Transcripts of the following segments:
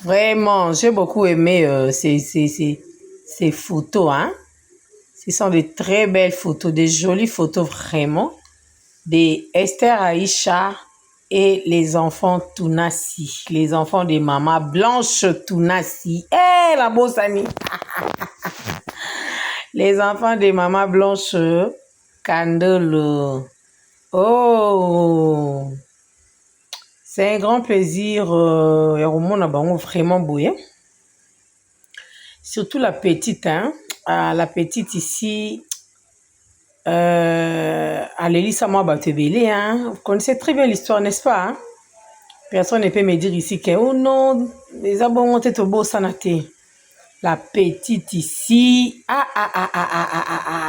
Vraiment, j'ai beaucoup aimé ces photos, hein. Ce sont de très belles photos, des jolies photos vraiment, de Esther Aïcha et les enfants Tounassi, les enfants de Maman Blanche Tounassi. Eh, la Bossani! Les enfants de Maman Blanche Candelo. Oh! C'est un grand plaisir, vraiment beau, hein? Surtout la petite, hein? La petite ici, Alélie Samoa Batebele, hein? Vous connaissez très bien l'histoire, n'est-ce pas? Hein? Personne ne peut me dire ici que, oh non, les abonnés ont été beaux sanaté. La petite ici,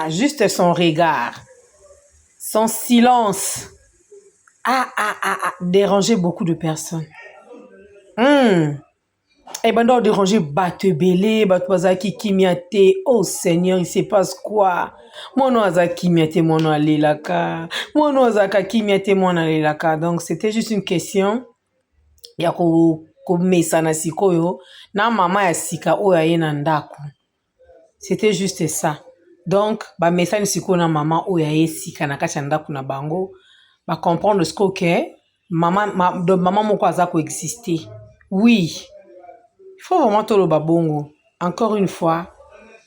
juste son regard, son silence, dérangeait beaucoup de personnes. Et ben, on déranger Batebele, Batouazaki Kimiate. Oh Seigneur, il se passe quoi? Mon Azaki Kimiate, mon Alelaka. Mon Azaka Kimiate, mon Alelaka. Donc, c'était juste une question. Ya ko mesa na sikoyo. Na mama ya sika o ya yena ndako. C'était juste ça. Donc, ba mesa ni sikoyo na mama o ya ye sika na kacha ndako na bango. Ba comprendre ce que maman moko azako exister. Oui. Il faut vraiment tout le babongo. Encore une fois,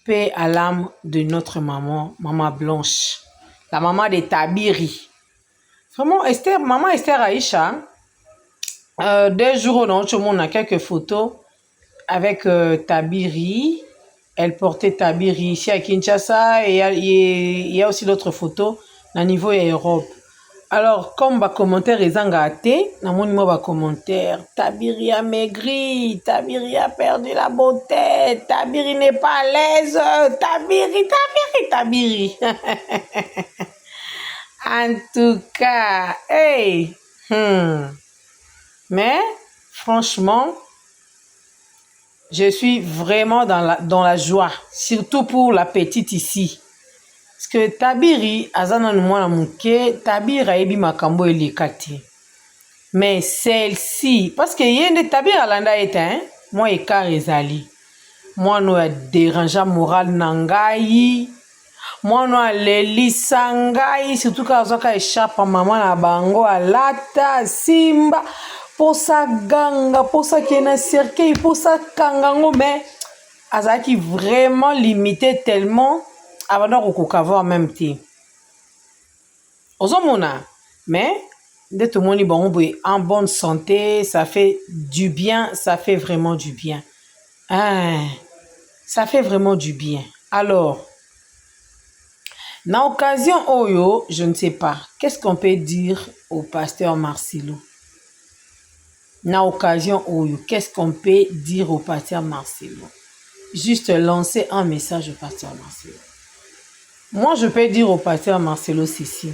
paix à l'âme de notre maman, Maman Blanche. La maman de Tabiri. Vraiment, maman Esther Aïcha, 2 jours au tout le monde a quelques photos avec Tabiri. Elle portait Tabiri ici à Kinshasa et il y a aussi d'autres photos au niveau de l'Europe. Alors, comme les commentaires ils ont gâté, dans mon numéro commentaire, Tabiri a maigri, Tabiri a perdu la beauté, Tabiri n'est pas à l'aise, Tabiri. En tout cas, hey, mais franchement, je suis vraiment dans la joie, surtout pour la petite ici. Parce que Tabiri, azana mwana muke, Tabiri aibi makambo elikati. Mais celle-ci, parce que yende Tabiri alanda ete, hein, moi ekar ezali. Moi no ya dérangea moral nangai. Moi no alelisa ngai, surtout quand azaka échappe maman na bango alata simba, posa ganga, posa kena cercueil, posa kangango, mais azaki vraiment limité tellement avant de voir même temps. Ozomona, mais de tout le monde est en bonne santé, ça fait du bien, ça fait vraiment du bien. Ça fait vraiment du bien. Alors, dans l'occasion Oyo, je ne sais pas, qu'est-ce qu'on peut dire au pasteur Marcelo? Dans l'occasion Oyo, qu'est-ce qu'on peut dire au pasteur Marcelo? Juste lancer un message au pasteur Marcelo. Moi, je peux dire au pasteur Marcelo ceci.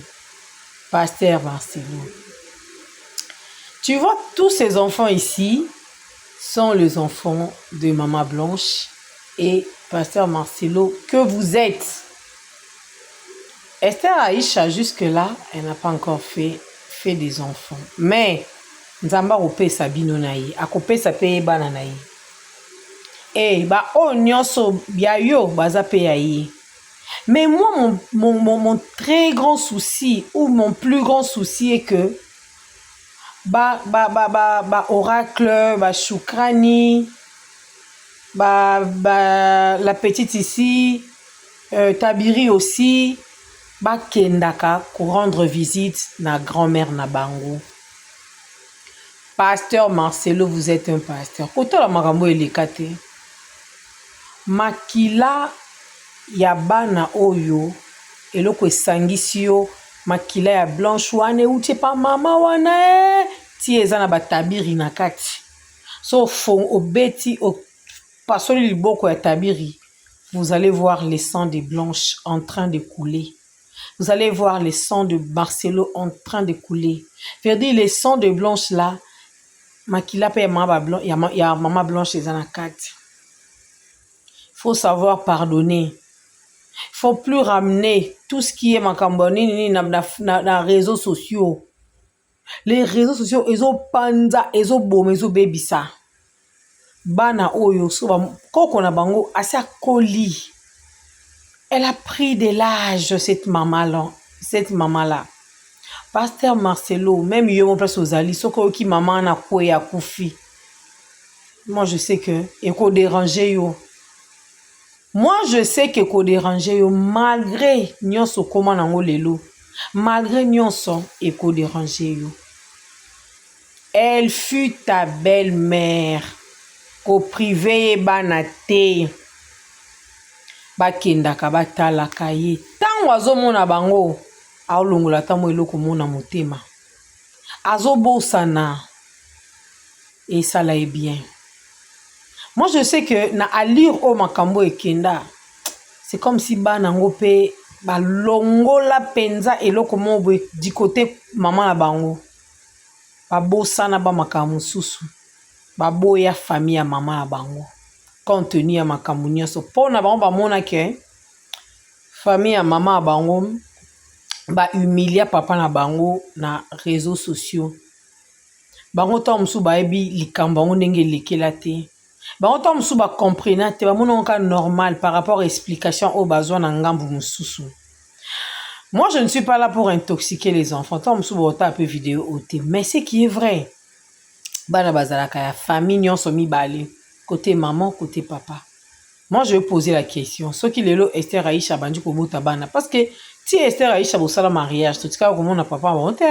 Pasteur Marcelo. Tu vois, tous ces enfants ici sont les enfants de Maman Blanche et pasteur Marcelo que vous êtes. Esther Aïcha, jusque-là, elle n'a pas encore fait des enfants. Mais, Nzamba ope sabino naï, akope sape bananaï. Eh, ba o nyonso biayo baza pe yaï. Mais moi, mon très grand souci, ou mon plus grand souci est que Oracle, Choukrani, la petite ici, Tabiri aussi, Kendaka, pour rendre visite na grand-mère na bango. Pasteur Marcelo, vous êtes un pasteur. Koto la makambo elekate. Makila ya bana oyo eloko esangisi yo makila ya blanche wane uti pa mama wana ti eza na batabiri na kati so fon obeti o pasoli liboko ya tabiri, vous allez voir les sangs de Blanche en train de couler. Vous allez voir les sangs de Marcelo en train de couler. Veut dire les sangs de Blanche là makila pa ya mama Blanche eza na kati. Faut savoir pardonner. Il faut plus ramener tout ce qui est makamboni dans les réseaux sociaux. Les réseaux sociaux, ils ont panda, ils ont bom, ils ont bébisa. bana oyo so koko na bango asi akoli. Elle a pris de l'âge, cette maman-là. Pasteur Marcelo, même yo mon place aux alliés, so ko ki maman na ko ya kufi. Moi je sais que et ko déranger yo. Moi je sais que ko déranger yo malgré nyonso koma nango lelo. Malgré nyonso et ko déranger yo. Elle fut ta belle-mère. Ko privé banate. Bakendaka batalaka ye. Tango azomona bango. Aolongola tamo eloko mona motema. Azobosana. Et ça là est bien. Moi je sais que na alire o makambo ekenda. C'est comme si banango pe balongola penza eloko mo du côté maman na bango. Babosana ba makambo susu. Baboya famille ya maman na bango. Compte tenu ya makambo nyonso. Pona bango bamona ke famille ya maman na bango ba humilia papa na bango na réseaux sociaux. Bango ta musu ba ebi likambo bango ndenge lekela te. Bango ta musu ba comprendre te ba mona ka normal par rapport à explication au besoin na ngambu mususu. Moi je ne suis pas là pour intoxiquer les enfants. Ta musu ba ota peu vidéo oté, mais ce qui est vrai. Bana bazalaka ya famille nyonso mibale, côté maman, côté papa. Moi je vais poser la question. Ce qui lelo Esther Aïcha bandi ko bota bana parce que si Esther Aïcha bo sala mariage, tout cas comment na papa ba honte.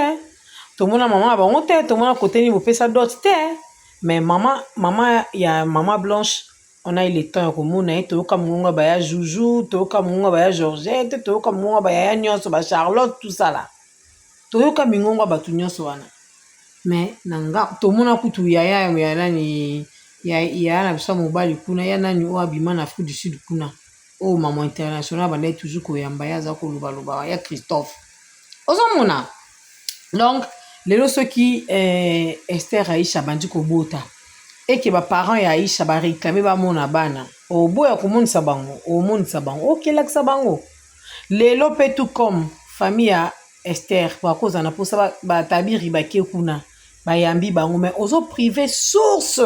Tout le monde maman ba honte, tout le monde côté ni bo pesa dot te. Mais maman ya maman Blanche, on a eu le temps comment na to ka munga ba ya Joujou, to ka munga ba ya Georgette, to ka munga ba ya nyonso ba Charlotte tout ça là. To ka mingonga ba tu nyonso wana. Mais nanga tout le monde kutu ya nani ya na bisa mobali kuna ya nani o abima na Afrique du Sud kuna. Oh maman international ba ndai toujours ko yamba ya za ko luba ya Christophe. Ozomona. Donc lelo ceux qui Esther Aïcha bandi ko bota et que ba parents ya Aïcha ba réclamer ba mona bana o boya ko monisa bango o monisa bango OK la bango lelo pe tout comme famille ya Esther ba koza na posa ba tabiri ba ke kuna ba yambi bango mais ozo privé source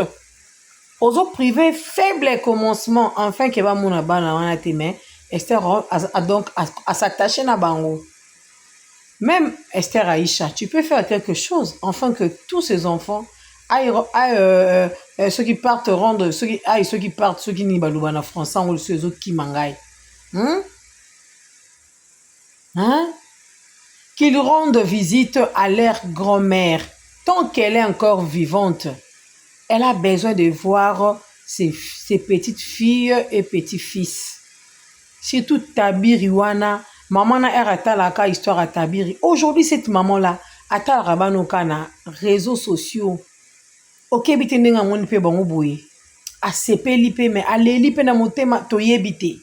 ozo privé faible commencement enfin que ba mona bana wana te mais Esther a donc à s'attacher na bango. Même Esther Aïcha, tu peux faire quelque chose afin que tous ces enfants aillent ceux qui partent rendre, ceux qui partent, ceux qui n'y balouba en français ou ceux qui mangaient. Qu'ils rendent visite à leur grand-mère. Tant qu'elle est encore vivante, elle a besoin de voir ses petites filles et petits-fils. Surtout Tabiriwana. Maman na eratalaka histoire à Tabiri. Aujourd'hui, cette maman-là, atal rabanoka na réseaux sociaux. Ok, bite ndenga ngoni pe bango boye. A sepeli pe mais aleli pe na motema toyebite.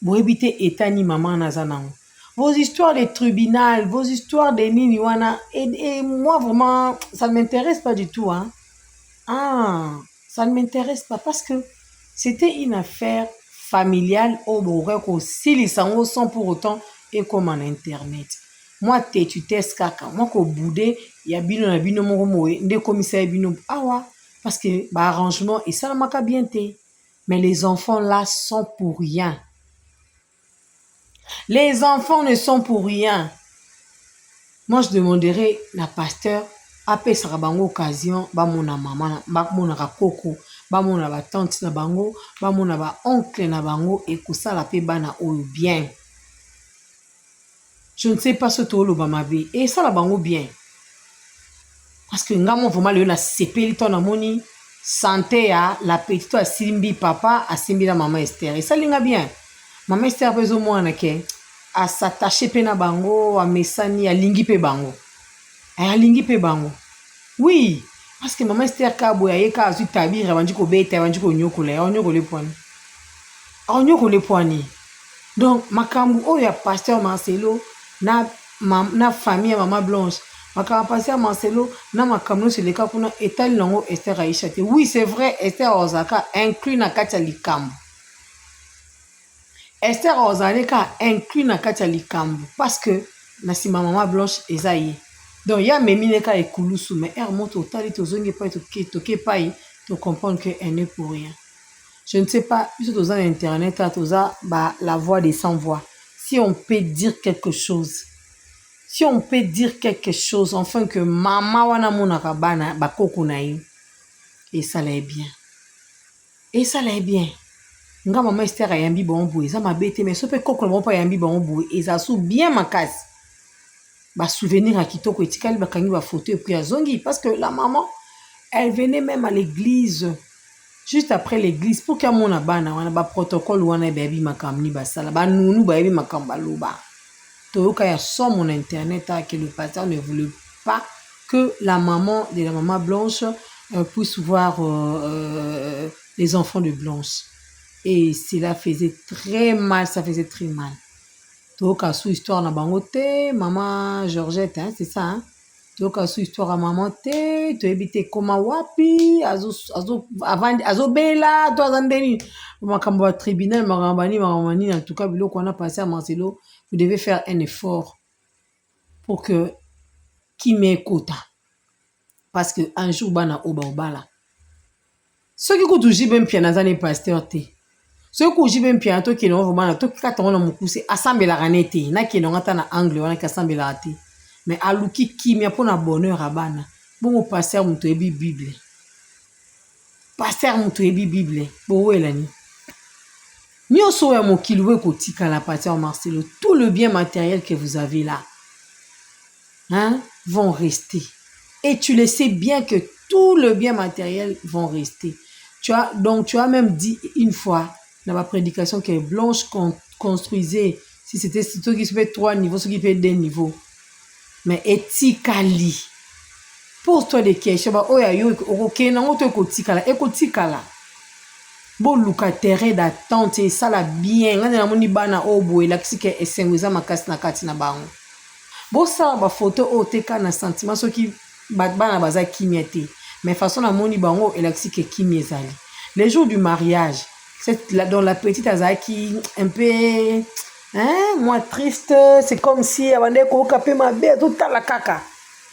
Boyebite etani maman na zanango. Vos histoires de tribunal, vos histoires de nini wana et moi vraiment ça ne m'intéresse pas du tout hein. Ah, ça ne m'intéresse pas parce que c'était une affaire familial au boreko si les sango sont pour autant et comme en internet. Moi tu testes kaka moi ko boudé ya bino na bino moko moye nde commissaire bino awa parce que ba arrangement et ça la maka bien té mais les enfants là sont pour rien. Les enfants ne sont pour rien. Moi je demanderais la pasteur apé sarabango occasion ba mona maman ba mona koko ba mona ba tante na bango ba mona ba oncle na bango et kusala pe bana oyo bien. Je ne sais pas ce tolo ba mabe et ça la bango bien. Parce que ngamo vraiment le na sepeli ton amoni santé ya la petite a simbi papa a simbi la maman Esther et ça linga bien. Maman Esther bezo mwana ke a s'attacher pe na bango a mesani a lingi pe bango. A lingi pe bango. Oui, parce que maman Esther Kabo ya ka azu tabiri abanji ko beta abanji ko nyokola ya onyoko le poani. Onyoko le poani. Donc makambu o ya pasteur Marcelo na famille maman Blanche. Makambu pasteur Marcelo na makambu se leka kuna etali nango Esther Aïcha te. Oui, c'est vrai, Esther Ozaka inclus na kati ya likambu. Esther Ozaleka inclus na kati ya likambu parce que na sima maman Blanche ezaye. Donc, il y a Memileka et Koulousou, mais elle monte au tali, to zonge pa, to ke pai, faut comprendre qu'elle n'est pour rien. Je ne sais pas, puisque tu as Internet, tu as la voix des sans-voix. Si on peut dire quelque chose, enfin que maman wana monaka bana bakoko na ye, et ça l'est bien. Nga maman Esther ayambi bonboué, ça m'a bêté, mais ce peut koko na pas yambi bonboué, et ça sou bien ma casse. Ba souvenir à kitoko etikali bakangi ba photo et puis azongi, parce que la maman, elle venait même à l'église. Juste après l'église, pour qu'il y ait mon abana, on a un protocole où on a baby makamni basala, ba nounou baby makambaloba. Toyoka ya son mon internet que le pasteur ne voulait pas que la maman de la maman Blanche puisse voir les enfants de Blanche. Et cela faisait très mal, ça faisait très mal. Toyoka sous histoire na bangote, maman Georgette, hein, c'est ça, hein? Toyoka sous histoire à maman te, to ebite koma wapi, azo bela, to azandeni, makambo wa tribunal, makamani, en tout cas, biloko on a passé à Marcelo, vous devez faire un effort pour que qui m'écoute. Parce que un jour, bana oba obala. Ceux qui coûtent toujours bien piano, ça n'est pas pasteur te. Ceux qui coûtent bien piano, toi qui n'ont vraiment, toi qui t'as mon cousin, assemble la ranete, na qui n'ont pas na angle, on a qu'à assemble la te. Mais aluki qui m'y a pour un bonheur à bana. Bon, au pasteur, mon toebi Bible. Pasteur, mon toebi Bible. Bon, ouais, l'année. Nyoso ya mon kiloué kotika la pasteur Marcelo. Tout le bien matériel que vous avez là, hein, vont rester. Et tu le sais bien que tout le bien matériel vont rester. Donc, tu as même dit une fois dans ma prédication que Blanche construisait, si c'était ceux qui se fait 3 niveaux, ceux qui fait 2 niveaux. Mais etikali. Pose-toi des questions. Bah, oh, yo, ok, non, ekotikala. Bon, luka terrain d'attente, et ça la bien. On a moni bana obo, et là, qui est essentiel, ma casse na kati na bango. Bon, ça, ba photo, oh, teka na sentiment, ceux qui bana baza kimiete. Mais façon na moni bango, et là, qui est kimiezali. Les jours du mariage, c'est dans la petite azaki, un peu, hein, moi triste, c'est comme si avant de kokape ma belle tout à la caca.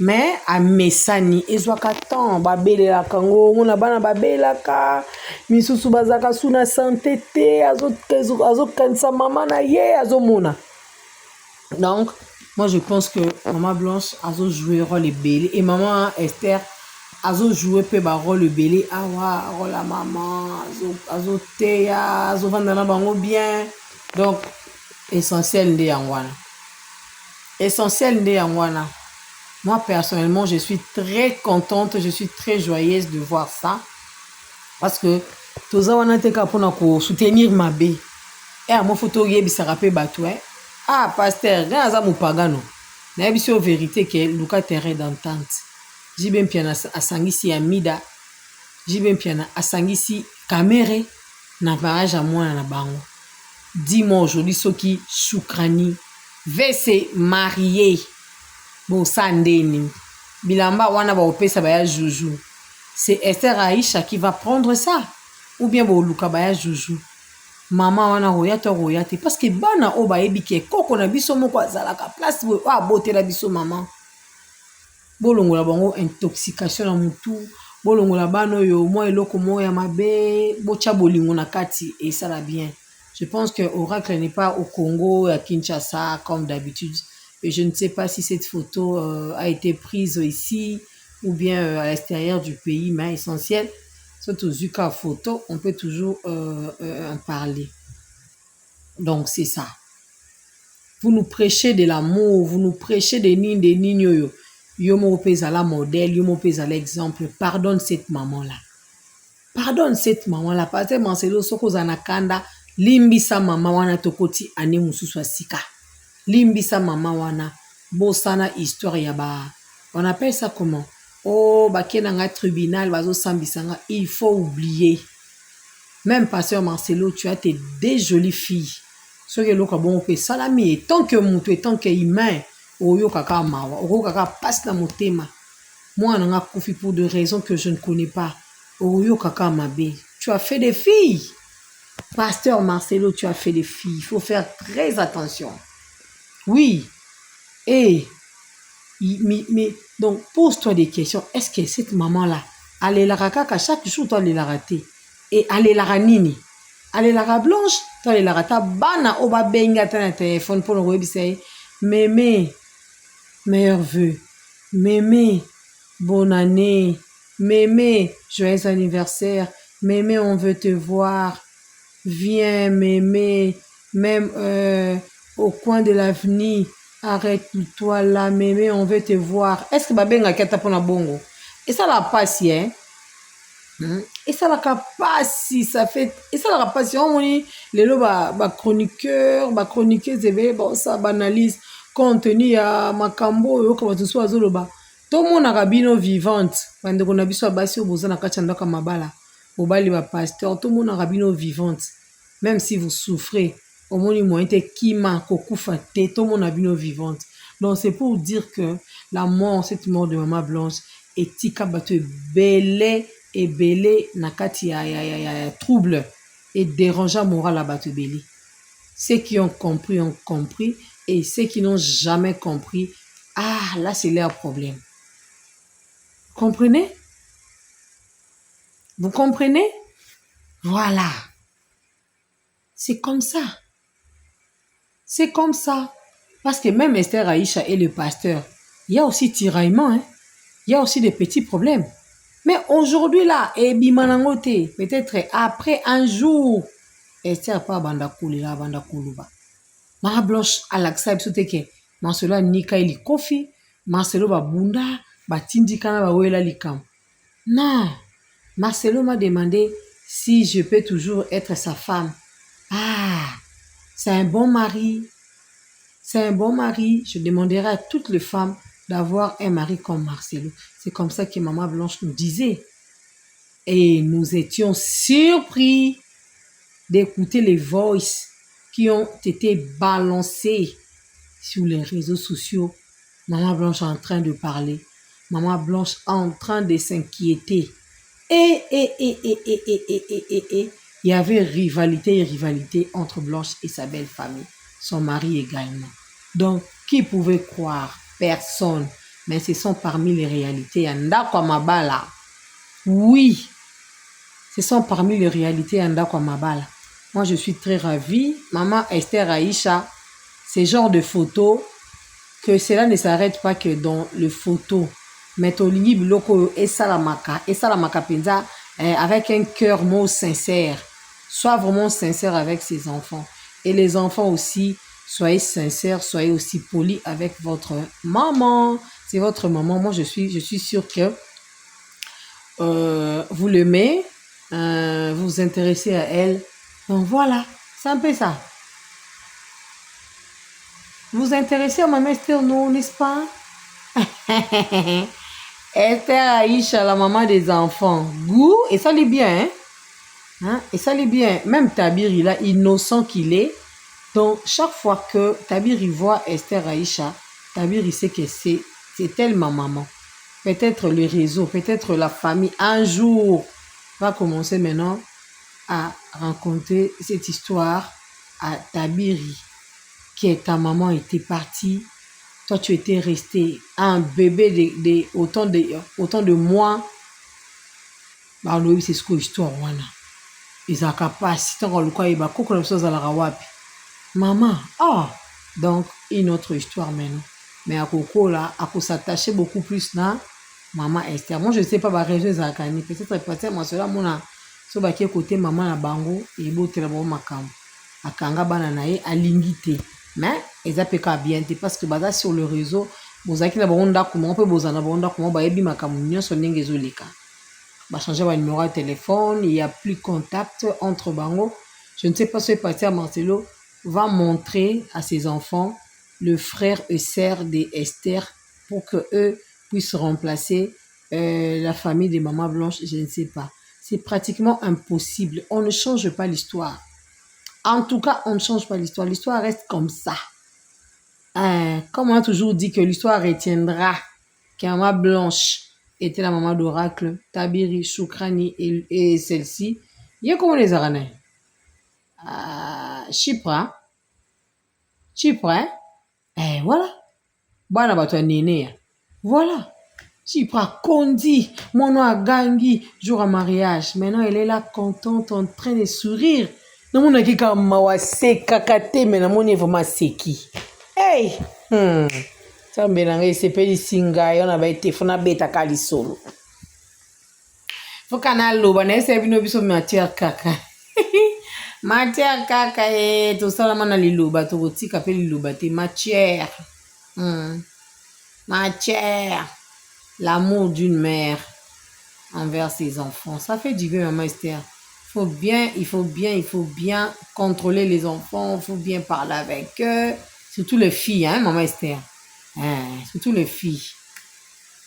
Mais à mesani ezwaka temps babela kango ngona bana babela ka misusu bazaka suna santé te azo kansa maman na ye azomona. Donc moi je pense que maman Blanche azo jouer rôle belé et maman Esther azo jouer pe ba rôle belé awa rôle la maman azo teya azo vandana bango bien. Donc essentiel nde yangwana. Moi, personnellement, je suis très contente, je suis très joyeuse de voir ça. Parce que, tous on a été capable de soutenir ma bé. Et à mon photo, il y a batoué. Ah, pasteur, il y a un pagano. Il y a une vérité que Luka terrain d'entente. J'ai bien piana à Sangisi Amida. J'ai bien piana à Sangisi Kamere. Na mariage à moi na bango. Dis-moi aujourd'hui, ceux qui choukrani veulent se marier. Bon, ça ndeni. Bilamba wana ba opesa ba ya juju. C'est Esther Aïcha qui va prendre ça. Ou bien bo luka ba ya juju. Maman wana royate. Parce que bana o ba ebike koko na biso moko azalaka place bo a bote la biso maman. Bolongola bango intoxication na mutu. Bolongola bano yo mo eloko mo ya mabe. Bocha bolingo na kati et ça va bien. Je pense que Oracle n'est pas au Congo, à Kinshasa comme d'habitude. Et je ne sais pas si cette photo a été prise ici ou bien à l'extérieur du pays, mais essentiel, surtout Zuka photo, on peut toujours en parler. Donc c'est ça. Vous nous prêchez de l'amour, vous nous prêchez des nignes. Yo mo pesa la modèle, yo mo pesa l'exemple. Pardonne cette maman-là. Parce que Marcelo Soko Zanakanda, limbisa mama wana tokoti ane mususu sika. Limbisa mama wana bosana histoire ya ba. On appelle ça comment? Oh, bakena nga tribunal bazo sambisanga, il faut oublier. Même pasteur Marcelo, tu as tes 2 jolies filles. Ce que l'on bon fait salami tant que mutu tant que humain, oyo kaka mawa, oyo kaka passe la motema. Moi nanga kufi pour de raisons que je ne connais pas. Oyo kaka mabe. Tu as fait des filles. Pasteur Marcelo, tu as fait des filles. Il faut faire très attention. Oui. Et, mais donc, pose-toi des questions. Est-ce que cette maman-là, alelaka kaka chaque jour to alelaka te e alelaka nini alelaka blanche to alelaka ta bana oyo babengi ata na telefone mpona koyebisa ye meme meilleur vœu mémé bonne année mémé joyeux anniversaire mémé on veut te voir viens mémé même au coin de l'avenir arrête-toi là mémé on veut te voir est-ce que babengaki ata mpona bongo esalaka mpasi esalaka mpasi ça fait esalaka mpasi omoni lelo bachroniqueuse ebele baosala baanalyse contenu ya makambo oyo oyoka bato mosusu bazoloba tomonaka bino vivante bandeko na biso ya basi oyo boza na kati ya ndako ya mabala bobali bapasteur tomonaka bino vivante même si vous souffrez omoni moyen te kima kokufa te tomona bino vivante donc c'est pour dire que la mort cette mort de Maman Blanche etika bato ebele na kati ya trouble et dérangeant moral à bato ebele. Ceux qui ont compris et ceux qui n'ont jamais compris, ah là c'est leur problème. Comprenez? Vous comprenez? Voilà. C'est comme ça. C'est comme ça. Parce que même Esther Aïcha et le pasteur, il y a aussi tiraillement, hein? Il y a aussi des petits problèmes. Mais aujourd'hui là, peut-être après un jour, Esther pas banda kouliba. Maman Blanche alakisa biso te ke Marcelo anika eli kofi, Marcelo babunda, batindikana bawela likambo. Non, Marcelo m'a demandé si je peux toujours être sa femme. Ah, c'est un bon mari. C'est un bon mari. Je demanderai à toutes les femmes d'avoir un mari comme Marcelo. C'est comme ça que Maman Blanche nous disait. Et nous étions surpris d'écouter les voices qui ont été balancés sur les réseaux sociaux. Maman Blanche en train de parler. Maman Blanche en train de s'inquiéter. Et il y avait rivalité entre Blanche et sa belle famille. Son mari également. Donc, qui pouvait croire? Personne. Mais ce sont parmi les réalités. Ndako Mabala. Oui. Ce sont parmi les réalités Ndako Mabala. Moi, je suis très ravie. Maman Esther Aïcha, ce genre de photos, que cela ne s'arrête pas que dans le photo. Mais Tolingi Biloko et Salamaka Penza, avec un cœur mot sincère. Sois vraiment sincère avec ses enfants. Et les enfants aussi, soyez sincères, soyez aussi polis avec votre maman. C'est votre maman. Moi, je suis sûre que vous l'aimez, vous vous intéressez à elle. Donc voilà, c'est un peu ça. Vous vous intéressez à Maman Esther, non, n'est-ce pas? Esther Aïcha, la maman des enfants. Goût, et ça l'est bien, hein? Et ça l'est bien. Même Tabir, il a innocent qu'il est. Donc, chaque fois que Tabir il voit Esther Aïcha, Tabir il sait que c'est elle ma maman. Peut-être le réseau, peut-être la famille, un jour, va commencer maintenant à raconter cette histoire à Tabiri, que ta maman était partie, toi tu étais resté un bébé de autant de mois. Bah oui, c'est ce que l'histoire wana. Ils ont capacité tant le quoi il va couper les choses à la rawapi. Maman, donc une autre histoire maintenant. Mais à Coco là, à quoi s'attacher beaucoup plus là, maman Esther. Moi je sais pas bah raison zakani. Peut-être peut-être moi cela mon a so ba qui côté maman na bango et boté la bon makam. Akanga bana nae alingité. Mais ils appellent bien parce que baza sur le réseau, bozaki na bonda comment on peut bozana bonda comment ba yebi makam nyonso ndenge ezoleka. Ba changer ba numéro de téléphone, il y a plus contact entre bango. Je ne sais pas ce que pasteur Marcelo va montrer à ses enfants le frère et sœur d'Esther pour que eux puissent remplacer la famille de Maman Blanche, je ne sais pas. C'est pratiquement impossible. On ne change pas l'histoire. En tout cas, on ne change pas l'histoire. L'histoire reste comme ça. Comme on a toujours dit que l'histoire retiendra que Maman Blanche était la maman d'Oracle, Tabiri, Choukrani et celle-ci. Il y a comment les aranais? Chypre, hein? Voilà. Voilà, bah toi, néné. Voilà. Chipra Kondi, mon nom a Gangi, jour à mariage. Maintenant, elle est là contente, en train de sourire. Non, mon aki ka mawase kakate, mais non, mon est vraiment seki. Hey! Ça me bélange, c'est pas du singa, on a été, faut na beta kali solo. Faut qu'on a l'eau, on a essayé de nous matière kaka. Matière kaka, tout ça, on a l'eau, tout roti, kapé l'eau, matière. Matière. L'amour d'une mère envers ses enfants. Ça fait du bien, maman Esther. Il faut bien contrôler les enfants. Il faut bien parler avec eux. Surtout les filles, hein, maman Esther. Surtout les filles.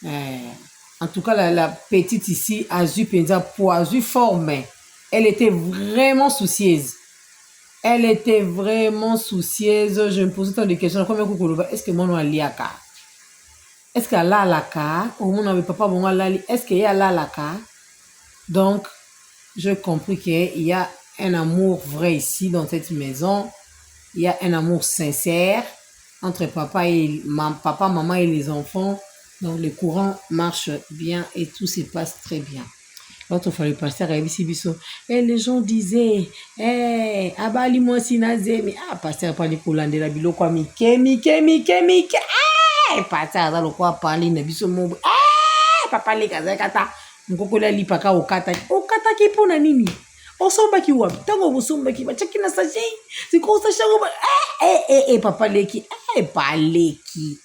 En tout cas, la petite ici, Azu Penza Poazu formée. Elle était vraiment soucieuse. Je me posais tant de questions. Est-ce que mon nom est liaka? Est-ce qu'elle a la carte? Au moins, avec papa, bon, est-ce qu'il y a la carte? Donc, j'ai compris qu'il y a un amour vrai ici, dans cette maison. Il y a un amour sincère entre papa, maman et les enfants. Donc, le courant marche bien et tout se passe très bien. L'autre fois, le pasteur a dit, et les gens disaient, abali moi sinaze, mais pasteur, pas les coulants de la bilo, quoi, mike. Pasteur aza lokwa parler na biso mobo papa le kaza kata ngokola lipaka okata ki pona nini osombaki wapi tango bosombaki bachaki na sashi siko sashi papa leki paleki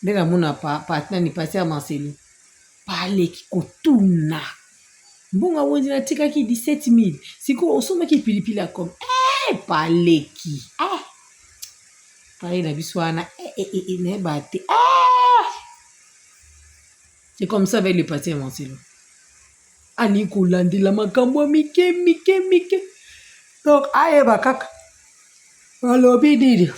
ndena muna partner ni pasteur Marcelo paleki kotuna mbonga wendi na tikaki 17,000 siko osombaki pilipili akom paleki pareil la bisouana c'est comme ça avec le pasteur Marcelo. Ani kolande la makambo mike. Donc aye bakaka. Alobi didi.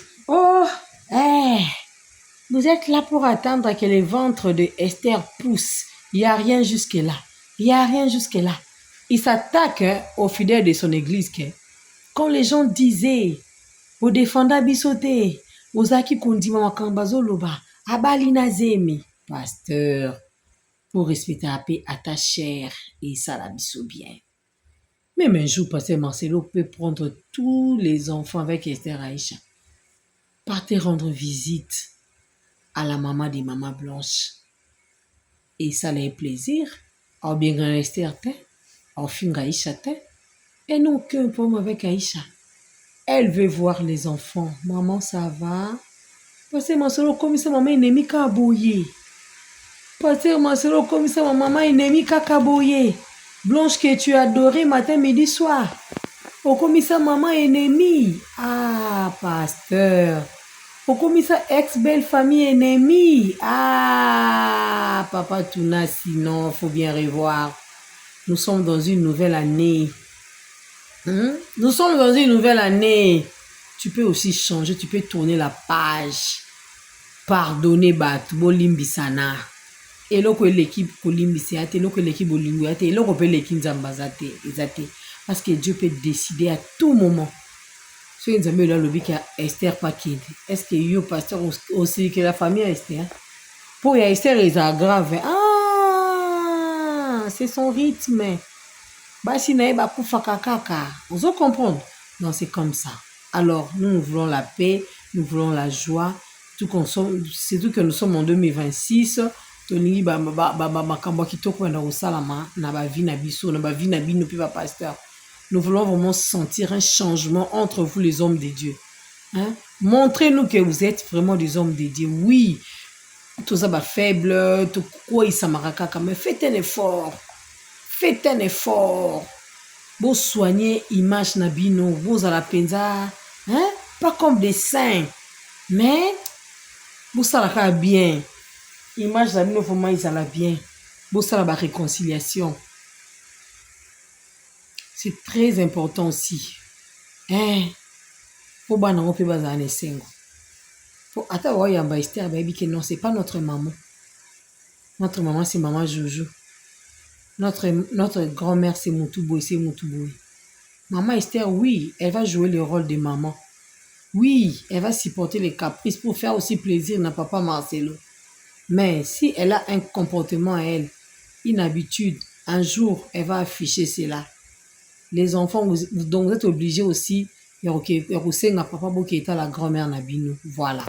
Vous êtes là pour attendre que le ventre de Esther pousse. Il n'y a rien jusque là. Il s'attaque aux fidèles de son église que quand les gens disaient vous défendez bisoté Ozaki kondima makambazo loba abali nazemi pasteur pour respecter la paix à ta chair et ça la biso bien. Même un jour, pasteur Marcelo peut prendre tous les enfants avec Esther Aïcha. Partez rendre visite à la maman des mamans blanches. Et ça leur plaisir. Au bien grand Esther te, au fin Aïcha te. Et non qu'un problème avec Aïcha. Elle veut voir les enfants. Maman, ça va? Pasteur Marcelo, comme ça, maman, il n'est qu'à bouiller. Pasteur Marcelo, comme ça, maman, il n'est qu'à bouiller. Blanche que tu as adorée matin, midi, soir. Au commissaire, maman, ennemie. Pasteur. Au commissaire, ex-belle famille, ennemie. Papa Touna, sinon, faut bien revoir. Nous sommes dans une nouvelle année. Nous sommes dans une nouvelle année. Tu peux aussi changer, tu peux tourner la page. Pardonner Batu, Bolimbisana. Et là, l'équipe Kolimbisiate, l'équipe Bolinguate, et là, on peut l'équipe Zambazate, parce que Dieu peut décider à tout moment. Si vous avez le but qu'il Esther pas qui est-ce que yo pasteur aussi que la famille Esther? Pour Esther, ils sont grave. C'est son rythme. Si vous vous comprenez? Non, c'est comme ça. Alors, nous voulons la paix, nous voulons la joie, surtout que nous sommes en 2026. Nous voulons vraiment sentir un changement entre vous les hommes de Dieu. Montrez-nous que vous êtes vraiment des hommes de Dieu. Oui, tout ça va faible, tout quoi il s'amaraka, mais faites un effort. Vous soignez image nabino, vous à la penza, pas comme des saints, mais vous ça bien. Image nabino vraiment ils allaient bien. Vous ça la réconciliation. C'est très important aussi. Faut pas n'en faire bazar ne sengo. Faut attendre yamba Esther baby que non c'est pas notre maman. Notre maman c'est maman Jojo. Notre grand-mère c'est Moutouboy, Maman Esther, oui, elle va jouer le rôle de maman. Oui, elle va supporter les caprices pour faire aussi plaisir à papa Marcelo. Mais si elle a un comportement à elle, une habitude, un jour, elle va afficher cela. Les enfants, donc vous êtes obligés aussi, il y a aussi papa qui est la grand-mère Nabino. Voilà.